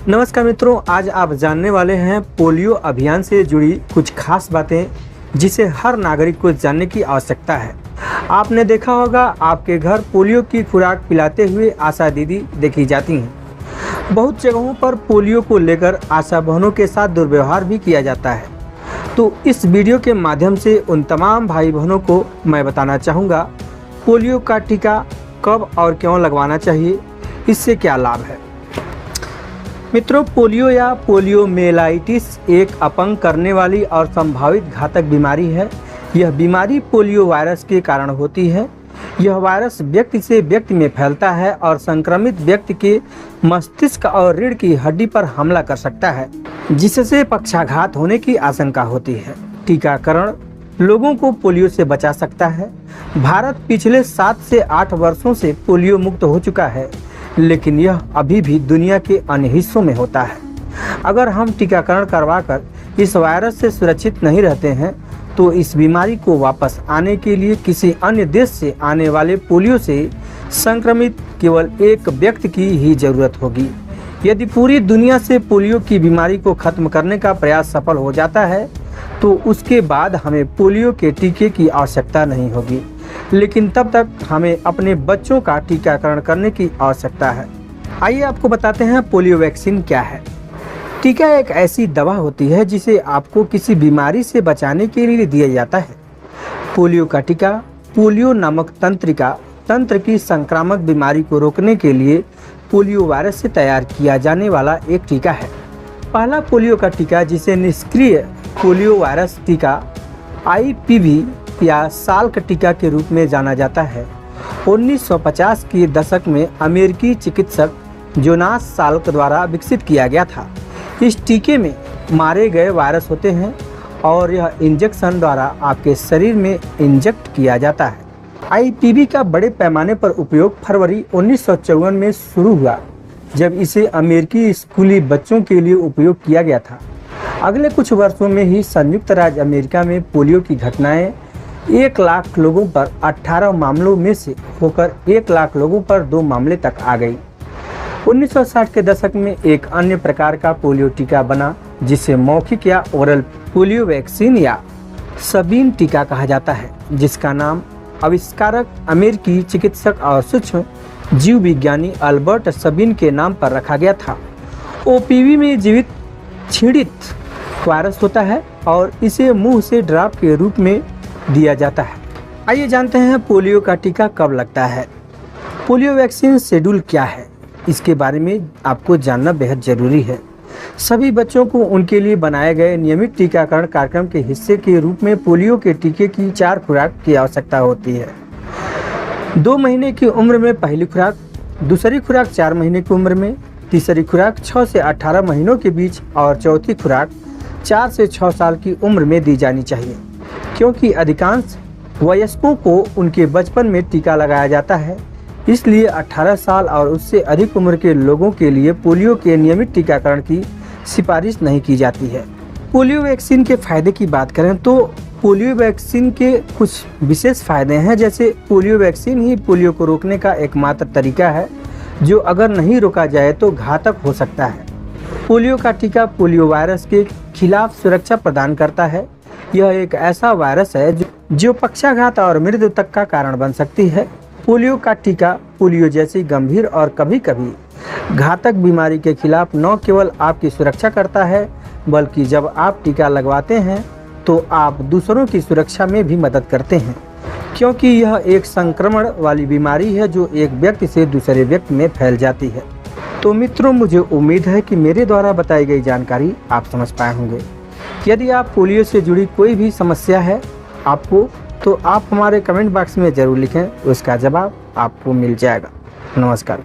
नमस्कार मित्रों, आज आप जानने वाले हैं पोलियो अभियान से जुड़ी कुछ खास बातें जिसे हर नागरिक को जानने की आवश्यकता है। आपने देखा होगा आपके घर पोलियो की खुराक पिलाते हुए आशा दीदी देखी जाती हैं। बहुत जगहों पर पोलियो को लेकर आशा बहनों के साथ दुर्व्यवहार भी किया जाता है। तो इस वीडियो के माध्यम से उन तमाम भाई बहनों को मैं बताना चाहूँगा पोलियो का टीका कब और क्यों लगवाना चाहिए, इससे क्या लाभ है। मित्रों, पोलियो या पोलियोमेलाइटिस एक अपंग करने वाली और संभावित घातक बीमारी है। यह बीमारी पोलियो वायरस के कारण होती है। यह वायरस व्यक्ति से व्यक्ति में फैलता है और संक्रमित व्यक्ति के मस्तिष्क और रीढ़ की हड्डी पर हमला कर सकता है, जिससे पक्षाघात होने की आशंका होती है। टीकाकरण लोगों को पोलियो से बचा सकता है। भारत पिछले 7 से 8 वर्षों से पोलियो मुक्त हो चुका है, लेकिन यह अभी भी दुनिया के अन्य हिस्सों में होता है। अगर हम टीकाकरण करवाकर इस वायरस से सुरक्षित नहीं रहते हैं तो इस बीमारी को वापस आने के लिए किसी अन्य देश से आने वाले पोलियो से संक्रमित केवल एक व्यक्ति की ही जरूरत होगी। यदि पूरी दुनिया से पोलियो की बीमारी को खत्म करने का प्रयास सफल हो जाता है तो उसके बाद हमें पोलियो के टीके की आवश्यकता नहीं होगी, लेकिन तब तक हमें अपने बच्चों का टीकाकरण करने की आवश्यकता है। आइए आपको बताते हैं पोलियो वैक्सीन क्या है। टीका एक ऐसी दवा होती है जिसे आपको किसी बीमारी से बचाने के लिए दिया जाता है। पोलियो का टीका पोलियो नामक तंत्र की संक्रामक बीमारी को रोकने के लिए पोलियो वायरस से तैयार किया जाने वाला एक टीका है। पहला पोलियो का टीका, जिसे निष्क्रिय पोलियो वायरस टीका IPV या साल्क टीका के रूप में जाना जाता है, 1950 के दशक में अमेरिकी चिकित्सक जोनास साल्क द्वारा विकसित किया गया था। इस टीके में मारे गए वायरस होते हैं और यह इंजेक्शन द्वारा आपके शरीर में इंजेक्ट किया जाता है। IPV का बड़े पैमाने पर उपयोग फरवरी 1954 में शुरू हुआ, जब इसे अमेरिकी स्कूली बच्चों के लिए उपयोग किया गया था। अगले कुछ वर्षों में ही संयुक्त राज्य अमेरिका में पोलियो की घटनाएं 1 लाख लोगों पर 18 मामलों में से होकर 1 लाख लोगों पर 2 मामले तक आ गई। 1960 के दशक में एक अन्य प्रकार का पोलियो टीका बना, जिसे मौखिक या ओरल पोलियो वैक्सीन या सबीन टीका कहा जाता है, जिसका नाम आविष्कारक अमेरिकी चिकित्सक और सूक्ष्म जीव विज्ञानी अल्बर्ट सबीन के नाम पर रखा गया था। OPV में जीवित छीड़ित वायरस होता है और इसे मुंह से ड्रॉप के रूप में दिया जाता है। आइए जानते हैं पोलियो का टीका कब लगता है। पोलियो वैक्सीन शेड्यूल क्या है, इसके बारे में आपको जानना बेहद जरूरी है। सभी बच्चों को उनके लिए बनाए गए नियमित टीकाकरण कार्यक्रम के हिस्से के रूप में पोलियो के टीके की 4 खुराक की आवश्यकता होती है। 2 महीने की उम्र में पहली खुराक, दूसरी खुराक 4 महीने की उम्र में, तीसरी खुराक 6 से 18 महीनों के बीच और चौथी खुराक 4 से 6 साल की उम्र में दी जानी चाहिए। क्योंकि अधिकांश वयस्कों को उनके बचपन में टीका लगाया जाता है, इसलिए 18 साल और उससे अधिक उम्र के लोगों के लिए पोलियो के नियमित टीकाकरण की सिफारिश नहीं की जाती है। पोलियो वैक्सीन के फायदे की बात करें तो पोलियो वैक्सीन के कुछ विशेष फायदे हैं, जैसे पोलियो वैक्सीन ही पोलियो को रोकने का एकमात्र तरीका है जो अगर नहीं रोका जाए तो घातक हो सकता है। पोलियो का टीका पोलियो वायरस के खिलाफ सुरक्षा प्रदान करता है। यह एक ऐसा वायरस है जो पक्षाघात और मृत्यु तक का कारण बन सकती है। पोलियो का टीका पोलियो जैसी गंभीर और कभी कभी घातक बीमारी के खिलाफ न केवल आपकी सुरक्षा करता है, बल्कि जब आप टीका लगवाते हैं तो आप दूसरों की सुरक्षा में भी मदद करते हैं, क्योंकि यह एक संक्रमण वाली बीमारी है जो एक व्यक्ति से दूसरे व्यक्ति में फैल जाती है। तो मित्रों, मुझे उम्मीद है कि मेरे द्वारा बताई गई जानकारी आप समझ पाए होंगे। यदि आप पोलियो से जुड़ी कोई भी समस्या है आपको, तो आप हमारे कमेंट बॉक्स में ज़रूर लिखें, उसका जवाब आपको मिल जाएगा। नमस्कार।